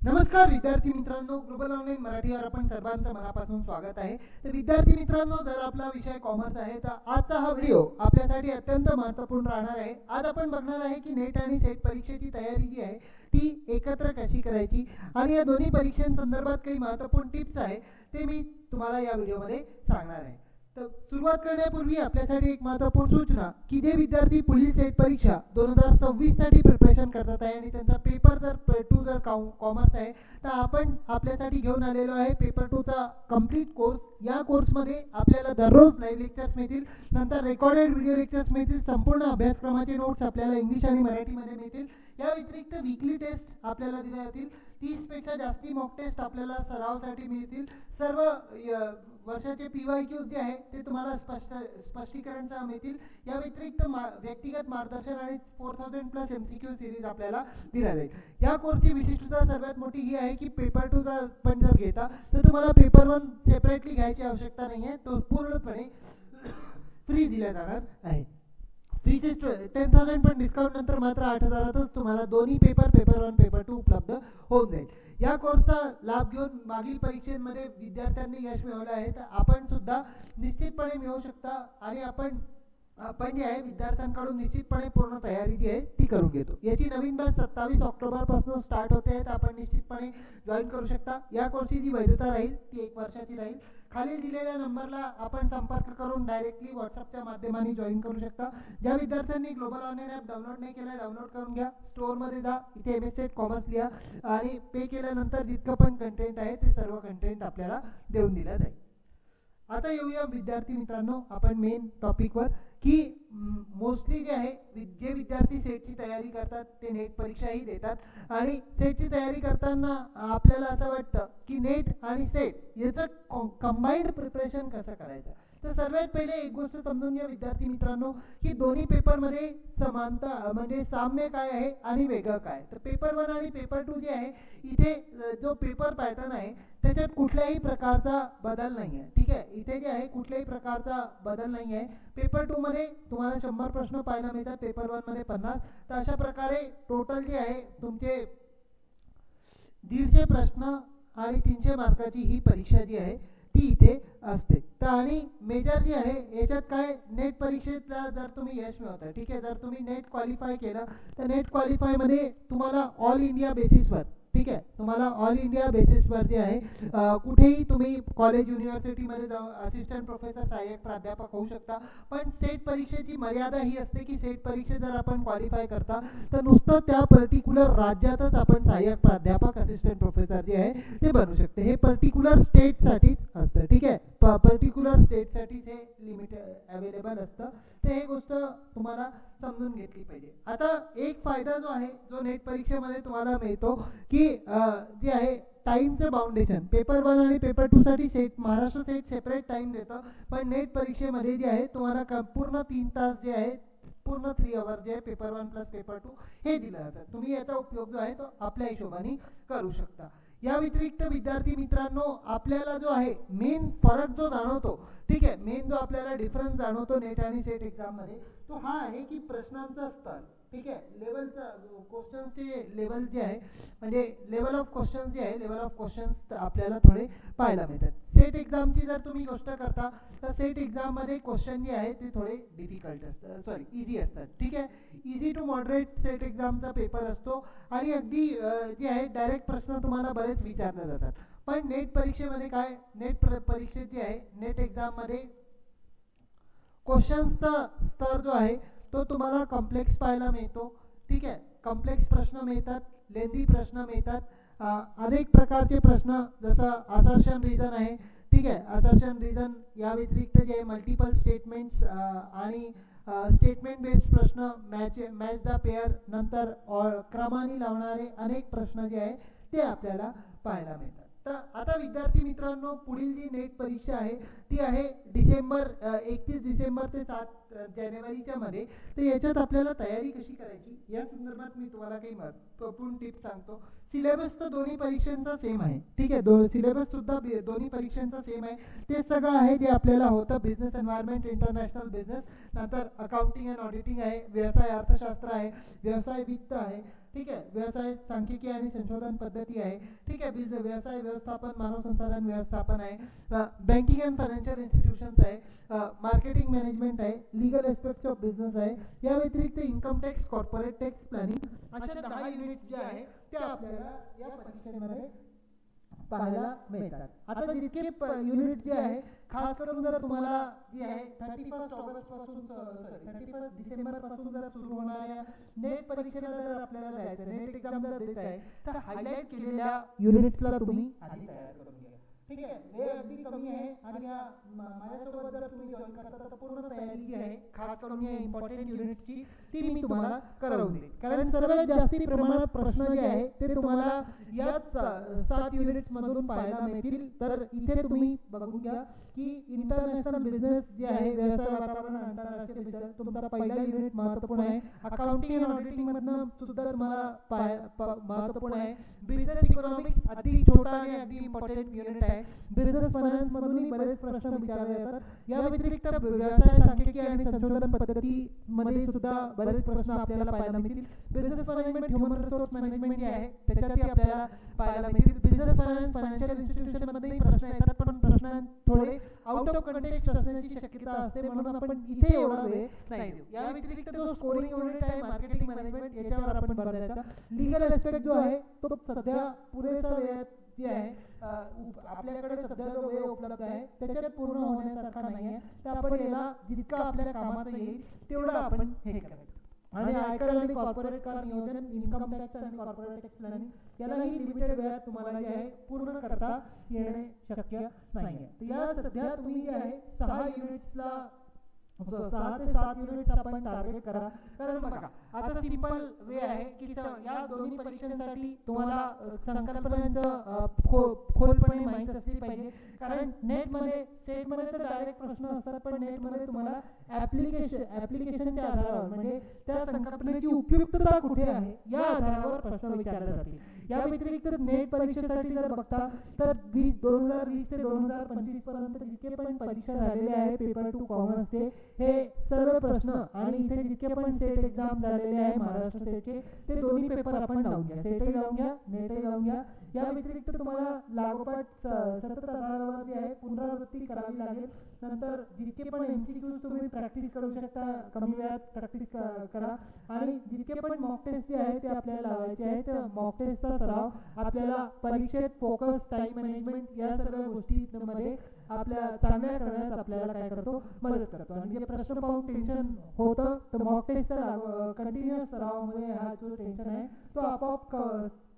नमस्कार विद्यार्थी मित्रांनो, ग्लोबल ऑनलाईन मराठीवर आपण सर्वांचं मनापासून स्वागत आहे। तर विद्यार्थी मित्रांनो, जर आपला विषय कॉमर्स आहे तर आजचा हा व्हिडिओ आपल्यासाठी अत्यंत महत्त्वपूर्ण राहणार आहे। आज आपण बघणार आहे की नेट आणि सेट परीक्षेची तयारी जी आहे ती एकत्र कशी करायची आणि या दोन्ही परीक्षांसंदर्भात काही महत्त्वपूर्ण टिप्स आहे ते मी तुम्हाला या व्हिडिओमध्ये सांगणार आहे। तर सुरुवात करण्यापूर्वी आपल्यासाठी एक महत्त्वपूर्ण सूचना की जे विद्यार्थी पुढील सेट परीक्षा 2026 साठी प्रिपरेशन करतात आहे आणि त्यांचा पेपर जर टू जर कॉमर्स आहे तर आपण आपल्यासाठी घेऊन आलेलो आहे पेपर 2 चा कंप्लीट कोर्स। या कोर्समध्ये आपल्याला दररोज लाईव्ह लेक्चर्स मिळतील, नंतर रेकॉर्डेड व्हिडिओ लेक्चर्स मिळतील, संपूर्ण अभ्यासक्रमाचे नोट्स आपल्याला इंग्लिश आणि मराठीमध्ये मिळतील। या व्यतिरिक्त वीकली टेस्ट आपल्याला दिल्या जातील, 30 पेक्षा जास्ती मॉक टेस्ट आपल्याला सरावासाठी मिळतील। सर्व वर्षाचे PYQ जे आहे ते तुम्हाला स्पष्टीकरणसह मिळतील। या व्यतिरिक्त व्यक्तिगत मार्गदर्शन आणि 4000 प्लस MCQ सिरीज आपल्याला दिल्या जाईल। या कोर्सची विशिष्टता सर्वात मोठी ही आहे की पेपर 2 चा पण जर घेता तर तुम्हाला पेपर 1 सेपरेटली घ्यायची आवश्यकता नाही आहे, तो पूर्णपणे फ्री दिला जाणार आहे। फीचे 10,000 पण डिस्काउंट नंतर मात्र 8,000तच तुम्हाला दोन्ही पेपर 1 पेपर 2 उपलब्ध होऊन जाईल। या कोर्सचा लाभ घेऊन मागील परीक्षेमध्ये विद्यार्थ्यांनी यश मिळवलं आहे तर आपण सुद्धा निश्चितपणे मिळवू शकता आणि आपण जे आहे विद्यार्थ्यांकडून निश्चितपणे पूर्ण तयारी जी आहे ती करून घेतो। याची नवीन बॅच 27 ऑक्टोबर पासून स्टार्ट होते आहे तर आपण निश्चितपणे जॉईन करू शकता। या कोर्सची जी वैधता राहील ती 1 वर्षाची राहील। खालील दिलेल्या नंबरला आपण संपर्क करून डायरेक्टली व्हॉट्सअपच्या माध्यमाने जॉईन करू शकता। ज्या विद्यार्थ्यांनी ग्लोबल ऑनलाईन ॲप डाउनलोड नाही केलं डाउनलोड करून घ्या, स्टोअरमध्ये जा, इथे MS सेट कॉमर्स लिहा आणि पे केल्यानंतर जितकं पण कंटेंट आहे ते सर्व कंटेंट आपल्याला देऊन दिलं जाईल। आता येऊया विद्यार्थी मित्रांनो आपण मेन टॉपिकवर की मोस्टली जे आहे जे विद्यार्थी सेटची तयारी करतात ते नेट परीक्षाही देतात आणि सेटची तयारी करताना आपल्याला असं वाटतं की नेट आणि सेट याचं कंबाईंड प्रिपरेशन कसं करायचं। तर सर्वात पहिले एक गोष्ट समजून घ्या विद्यार्थी मित्रांनो की दोन्ही पेपरमध्ये समानता म्हणजे साम्य काय आहे आणि वेगळं काय। तर पेपर 1 आणि पेपर 2 जे आहे इथे जो पेपर पॅटर्न आहे त्याच्यात कुठल्याही प्रकारचा बदल नाही आहे, ठीक आहे। इथे जे आहे कुठल्याही प्रकारचा बदल नाही आहे। पेपर 2 मध्ये तुम्हाला 100 प्रश्न पाहायला मिळतात, पेपर 1 मध्ये 50। तर अशा प्रकारे टोटल जे आहे तुमचे 150 प्रश्न आणि 300 मार्काची ही परीक्षा जी आहे ती इथे असते। तर आणि मेजर जी आहे याच्यात काय नेट परीक्षेतला जर तुम्ही यश मिळवता, ठीक आहे, जर तुम्ही नेट क्वालिफाय केलं तर नेट क्वालिफाय मध्ये तुम्हाला ऑल इंडिया बेसिसवर, ठीक आहे, तुम्हाला ऑल इंडिया बेसिसवर जे आहे कुठेही तुम्ही कॉलेज युनिव्हर्सिटीमध्ये जाऊन असिस्टंट प्रोफेसर सहाय्यक प्राध्यापक होऊ शकता। पण सेट परीक्षेची मर्यादा ही असते की सेट परीक्षेत जर आपण क्वालिफाय करता तर नुसतं त्या पर्टिक्युलर राज्यातच आपण सहाय्यक प्राध्यापक असिस्टंट प्रोफेसर जे आहे ते बनू शकते। हे पर्टिक्युलर स्टेटसाठीच असतं, ठीक आहे, पर्टिक्युलर स्टेटसाठीच हे लिमिट अवेलेबल असतं। तर हे गोष्ट तुम्हाला समजून घेतली पाहिजे। आता एक फायदा जो आहे जो नेट परीक्षेमध्ये तुम्हाला मिळतो की जे आहे टाइमचं बाउंडेशन। पेपर 1 आणि पेपर 2 साठी set Maharashtra set separate time देतं, पण नेट परीक्षेमध्ये जे आहे तुम्हाला पूर्ण 3 तास जे आहे पूर्ण 3 आवर जे आहे पेपर 1 प्लस पेपर 2 हे दिलं जातं। तुम्ही याचा उपयोग जो आहे तो आपल्या हिशोबाने करू शकता। या व्यतिरिक्त विद्यार्थी मित्रांनो आपल्याला जो आहे मेन फरक जो जाणवतो, ठीक आहे, मेन जो आपल्याला डिफरन्स जाणवतो नेट आणि सेट एक्झाम मध्ये तो हा आहे की प्रश्नांचा स्तर, ठीक आहे, लेवलचा क्वेश्चन्सचे लेवल जे आहे म्हणजे लेवल ऑफ क्वेश्चन्स जे आहे लेवल ऑफ क्वेश्चन्स आपल्याला थोडे पाहायला मिळतात। सेट एक्झामची जर तुम्ही गोष्ट करता तर सेट एक्झाम मध्ये क्वेश्चन जे आहे ते थोडे डिफिकल्ट असतात, सॉरी इझी असतात, ठीक आहे। इझी टू मॉडरेट सेट एक्झामचा पेपर असतो आणि अगदी जे आहे डायरेक्ट प्रश्न तुम्हाला बरेच विचारले जातात। पण नेट परीक्षेमध्ये काय, नेट परीक्षेत जे आहे नेट एक्झाम मध्ये क्वेश्चन्सचा स्तर जो आहे तो तुम्हाला कॉम्प्लेक्स पाहायला मिळतो, ठीक आहे, कॉम्प्लेक्स प्रश्न मिळतात, लेंदी प्रश्न मिळतात, अनेक प्रकारचे प्रश्न जसं असर्शन रिझन आहे, ठीक आहे, असर्शन रिझन या व्यतिरिक्त जे मल्टिपल स्टेटमेंट्स आणि स्टेटमेंट बेस्ड प्रश्न, मॅच द पेअर, नंतर क्रमाने लावणारे अनेक प्रश्न जे आहे ते आपल्याला पाहायला मिळतात। तर आता विद्यार्थी मित्रांनो पुढील जी नेट परीक्षा आहे ती आहे 31 डिसेंबर ते 7 जानेवारीच्या मध्ये। तर याच्यात आपल्याला तयारी कशी करायची या संदर्भात मी तुम्हाला काही महत्त्वपूर्ण टिप्स सांगतो। सिलेबस तर दोन्ही परीक्षांचा सेम आहे, ठीक आहे, सिलेबस सुद्धा दोन्ही परीक्षांचा सेम आहे। ते सगळं आहे जे आपल्याला होतं बिझनेस एन्व्हायरमेंट, इंटरनॅशनल बिझनेस, नंतर अकाउंटिंग अँड ऑडिटिंग आहे, व्यवसाय अर्थशास्त्र आहे, व्यवसाय वित्त आहे, ठीक आहे, व्यवसाय सांख्यिकी आणि संशोधन पद्धती आहे, ठीक आहे, व्यवसाय व्यवस्थापन, मानव संसाधन व्यवस्थापन आहे, बँकिंग अँड फायनान्शियल इन्स्टिट्यूशन्स आहे, मार्केटिंग मॅनेजमेंट आहे, लीगल एस्पेक्ट्स ऑफ बिझनेस आहे, या व्यतिरिक्त income tax, corporate tax planning अशा 10 युनिट्स ज्या आहे त्या आपल्याला या परीक्षेमध्ये पाहायला मिळतात. आता जितके युनिट जे आहे खास करून जर तुम्हाला जी आहे 31 ऑगस्ट पासून 31 डिसेंबर पासून जर सुरू होणाऱ्या नेट परीक्षेला जर आपल्याला द्यायचं, नेट एक्झाम जर देत आहे तर हायलाइट केलेल्या युनिट्सला तुम्ही आधी तयार करून घ्या. ठीक आहे, वेळ अगदी कमी आहे आणि या माझ्यासोबत जर तुम्ही जॉईन करता तर पूर्ण तयारी जी आहे खास करून या इम्पॉर्टंट युनिट्सची ती मी तुम्हाला करवून देईन. कारण सर्वात जास्ती प्रमाणात प्रश्न जे आहे ते तुम्हाला याच 7 युनिट्स मधून पाहायला मिळतील. तर इथे तुम्ही बघून घ्या की इंटरनॅशनल बिझनेस जे आहे, व्यवसाय वातावरण आंतरराष्ट्रीय बिझनेस, तुमचा पहिला युनिट महत्त्वपूर्ण आहे. अकाउंटिंग आणि ऑडिटिंग मधनं सुद्धा तुम्हाला महत्त्वपूर्ण आहे. बिझनेस इकॉनॉमिक्स अगदी छोटा आणि अगदी इम्पॉर्टंट युनिट आहे. बिझनेस फायनान्स मधूनही बरेच प्रश्न विचारले जातात. या व्यतिरिक्त व्यवसाय सांख्यिकी आणि संशोधन पद्धती मध्ये सुद्धा बरेच प्रश्न आपल्याला पाहायला मिळतील. Business management, human resource management जे आहे त्याच्यातही आपल्याला पाहायला मिळतील. बिझनेस फायनान्स, फायनान्शियल इन्स्टिट्यूशन मध्येही प्रश्न येतात, पण प्रश्न थोडे आउट ऑफ कंटेक्स्ट असण्याची शक्यता असते, म्हणून आपण इथे एवढा वेळ नाही देऊ. या व्यतिरिक्त जो स्कोरिंग युनिट आहे मार्केटिंग मॅनेजमेंट, याच्यावर आपण भर द्यायचा. लीगल एस्पेक्ट जो आहे तो सध्या पुरेसा वेळ जे आहे आपल्याकडे सध्या जो वेळ उपलब्ध आहे त्याच्यात पूर्ण होण्यासारखा नाही आहे. तर आपण याला जितका आपल्या कामाचं येईल तेवढं आपण हे करायचं. आणि आयकर आणि कॉर्पोरेट कर नियोजन, इन्कम टॅक्स आणि कॉर्पोरेट टॅक्स प्लॅनिंग यालाही लिमिटेड वेळात तुम्हाला जे आहे पूर्ण करता येणे शक्य नाही आहे. तर या सध्या तुम्ही जे आहे 6 युनिट्सला 6 ते 7 युनिट्स आपण टार्गेट करा. कारण बघा आता सिंपल वे आहे की या दोन्ही परीक्षांसाठी तुम्हाला संकल्पनांचं खोलपणे माहीत असली पाहिजे. कारण नेटमध्ये स्टेटमध्ये तर डायरेक्ट प्रश्न असतात, पण नेटमध्ये तुम्हाला ऍप्लिकेशनच्या आधारावर म्हणजे त्या संकल्पनेची उपयुक्तता कुठे आहे या आधारावर प्रश्न विचारले जातील. या व्यतिरिक्त नेट परीक्षेसाठी जर बघता तर 2020 ते 2025 पर्यंत जितके पण परीक्षा झालेले आहे पेपर 2 कॉमर्सचे हे सर्व प्रश्न आणि इथे जितके पण स्टेट एक्झाम झालेले आहे महाराष्ट्र स्टेटचे ते दोन्ही पेपर आपण लावून घ्या. सेटही लावून घ्या, नेटही लावून घ्या. या व्यतिरिक्त तुम्हाला लागोपाठ सतत आधारावर जे आहे पुनरावृत्ती करावी लागेल. नंतर जितके पण MCQs तुम्ही प्रॅक्टिस करू शकता, कमी वेळात प्रॅक्टिस करा. आणि जितके पण मॉक टेस्ट जे आहे ते आपल्याला लावायचे आहे, तर मॉक टेस्टचा सराव आपल्याला परीक्षेत फोकस, टाइम मॅनेजमेंट या सर्व गोष्टींमध्ये आपल्या चांगल्या करण्यास आपल्याला काय करतो, मदत करतो. आणि जे प्रश्न पाहून टेन्शन होतं तर मॉक टेस्टचा कंटिन्युअस सरावामध्ये हा जो टेन्शन आहे तो आपोआप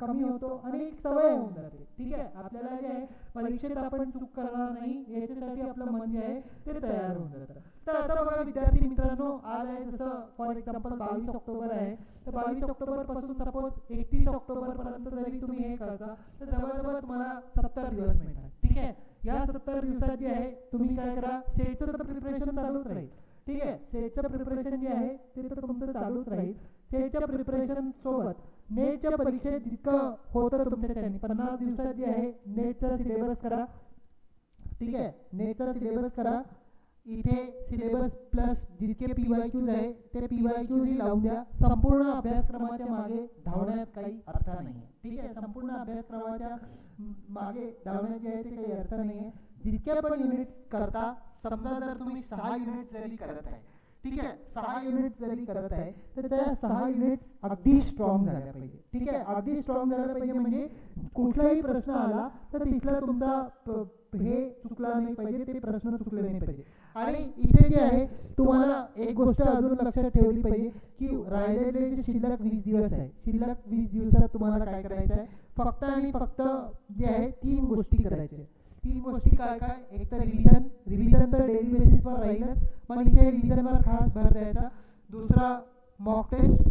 कमी होतो आणि एक सवय होऊन जाते. ठीक आहे, आपल्याला जे आहे परीक्षेत आपण चूक करणार नाही याच्यासाठी आपलं मन जे आहे ते तयार होऊन जातं. तर आता बघा विद्यार्थी मित्रांनो, आज आहे जसं फॉर एक्झाम्पल 22 ऑक्टोबर आहे, तर 22 ऑक्टोबर पासून सपोज 31 ऑक्टोबर पर्यंत जरी तुम्ही हे करता तर जवळजवळ तुम्हाला 70 दिवस मिळतात. ठीक आहे, या 70 दिवसात जे आहे तुम्ही काय करा, सेटचं तर प्रिपरेशन चालूच राहील. ठीक आहे, सेटचं प्रिपरेशन जे आहे ते तर तुमचं चालूच राहील. सेटच्या प्रिपरेशन सोबत नेटच्या परीक्षेत जितकं होतं तुमच्याच्याने 50 दिवसात जे आहे नेटचा सिलेबस करा. ठीक आहे, नेटचा सिलेबस करा. इथे सिलेबस प्लस जितके PYQs आहे ते PYQs ही लावून द्या. संपूर्ण अभ्यासक्रमाच्या मागे धावण्यात काही अर्थ नाही आहे. ठीक आहे, संपूर्ण अभ्यासक्रमाच्या मागे धावण्यात जे आहे ते काही अर्थ नाही आहे. जितक्या पण युनिट्स करता, समजा जर तुम्ही 6 युनिट्स जरी करत आहे, ठीक आहे, 6 युनिट्स जरी करत आहे तर त्या 6 युनिट्स अगदी स्ट्रॉंग झाल्या पाहिजे. ठीक आहे, अगदी स्ट्रॉंग झाल्या पाहिजे म्हणजे कुठलाही प्रश्न आला तर तिथला तुमचा हे चुकला नाही पाहिजे, ते प्रश्न चुकले नाही पाहिजे. आणि इथे जे आहे तुम्हाला एक गोष्ट अजून लक्षात ठेवली पाहिजे की राहिलेले जे शिल्लक 20 दिवस आहे, शिल्लक 20 दिवसात तुम्हाला काय करायचं आहे, फक्त आणि फक्त जे आहे 3 गोष्टी करायच्या. 3 गोष्टी काय काय, एक तर रिव्हिजन तर डेली बेसिसवर राहीलच, पण इथे रिव्हिजनवर खास भर द्यायचा. दुसरा मॉक टेस्ट.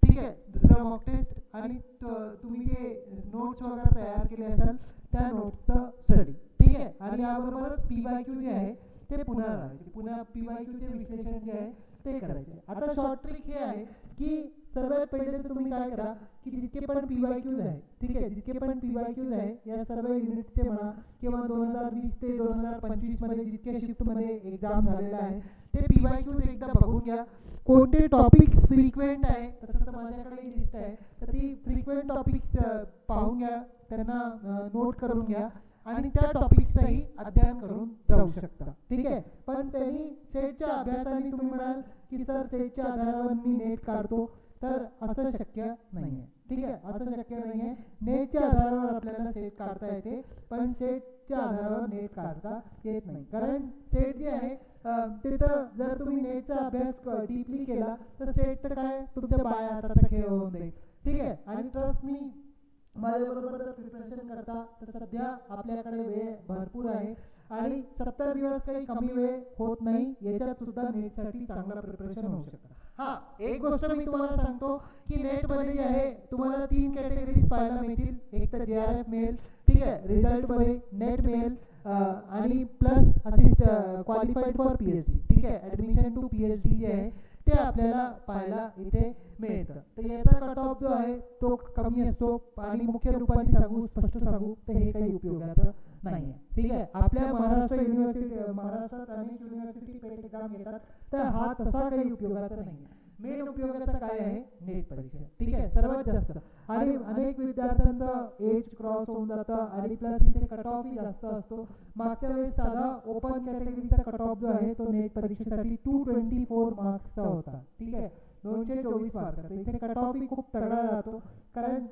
ठीक आहे, दुसरा मॉक टेस्ट आणि तुम्ही जे नोट्स वगैरे तयार केले असाल त्या नोट्सचं स्टडी. ठीक आहे, आणि याबरोबरच PYQ जे आहे ते पुन्हा राहायचे, पुन्हा PYQचे विश्लेषण जे आहे ते करायचे. आता शॉर्ट ट्रिक हे आहे की सर्वात पहिले तर तुम्ही काय करा की जितके पण PYQs आहे, ठीक आहे, जितके पण PYQs आहे या सर्व युनिट्सचे म्हणा किंवा 2020 ते 2025 मध्ये जितके शिफ्टमध्ये एक्झाम झालेला आहे ते PYQs एकदा बघून घ्या. कोणते टॉपिक्स फ्रिक्वेंट आहे, तसं तर माझ्याकडे लिस्ट आहे, तर ती फ्रिक्वेंट टॉपिक्स पाहून घ्या, त्यांना नोट करून घ्या आणि त्या टॉपिक्सचंही अध्ययन करून जाऊ शकता. ठीक आहे. पण त्यांनी सेटच्या अभ्यासाने तुम्ही म्हणाल की सर सेटच्या आधारावर मी नेट काढतो, तर असं शक्य नाही आहे. ठीक आहे, असं शक्य नाही आहे. नेटच्या आधारावर आपल्याला सेट काढता येते, पण सेटच्या आधारावर नेट काढता येत नाही. कारण सेट जे आहे तिथं जर तुम्ही नेटचा अभ्यास डीपली केला तर सेट तर काय तुमच्या बाया हाताचा खेळ होऊन जाईल. ठीक आहे. आणि ट्रस्ट मी माझ्याबरोबर जर प्रिपरेशन करता तर सध्या आपल्याकडे वेळ भरपूर आहे आणि 70 दिवस काही कमी वेळ होत नाही. याच्यात सुद्धा नेटसाठी चांगलं प्रिपरेशन होऊ शकतं. हा, एक गोष्ट मी तुम्हाला सांगतो की नेटमध्ये जे आहे तुम्हाला 3 कॅटेगरीज पाहायला मिळतील. एक तर JRF मिळेल, ठीक आहे, रिझल्टमध्ये नेट मिळेल आणि plus assist qualified for PhD. ठीक आहे, ॲडमिशन टू PhD जे आहे ते आपल्याला पाहायला इथे मिळतं. तर याचा कट ऑफ जो आहे तो कमी असतो आणि मुख्य रूपाने सांगू, स्पष्ट सांगू, तर हे काही उपयोगाचं नाही आहे. ठीक आहे. आपल्या महाराष्ट्रात अनेक युनिव्हर्सिटी पेट एक्झाम घेतात, तर हा तसा काही उपयोगाचा नाही आहे. मेन उपयोगाचा काय आहे, नेट परीक्षा. ठीक आहे, सर्वात जास्त. आणि अनेक विद्यार्थ्यांचं एज क्रॉस होऊन जातं आणि प्लस इथे कट ऑफही जास्त असतो. मागच्या वेळेस साधा ओपन कॅटेगरीचा कट ऑफ जो आहे तो नेट परीक्षेसाठी 224 मार्क्सचा होता. ठीक आहे, 224 मार्काचा. इथे कट ऑफही खूप तगडा राहतो, कारण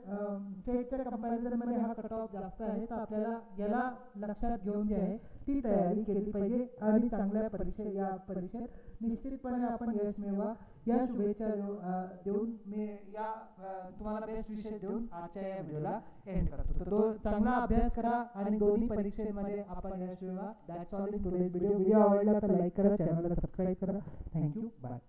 सेटच्या कंपॅरिझनमध्ये हा कट ऑफ जास्त आहे. तर आपल्याला याला लक्षात घेऊन जे आहे ती तयारी केली पाहिजे आणि चांगल्या या परीक्षेत निश्चितपणे आपण यश मिळवा या शुभेच्छा देऊन मी तुम्हाला बेस्ट विषय देऊन आजच्या या व्हिडिओला एंड करतो. तर तो चांगला अभ्यास करा आणि दोन्ही परीक्षेमध्ये आपण यश मिळवा. That's all in today's video. Video आवडला तर लाईक करा, चॅनलला सबस्क्राईब करा. Thank you, bye.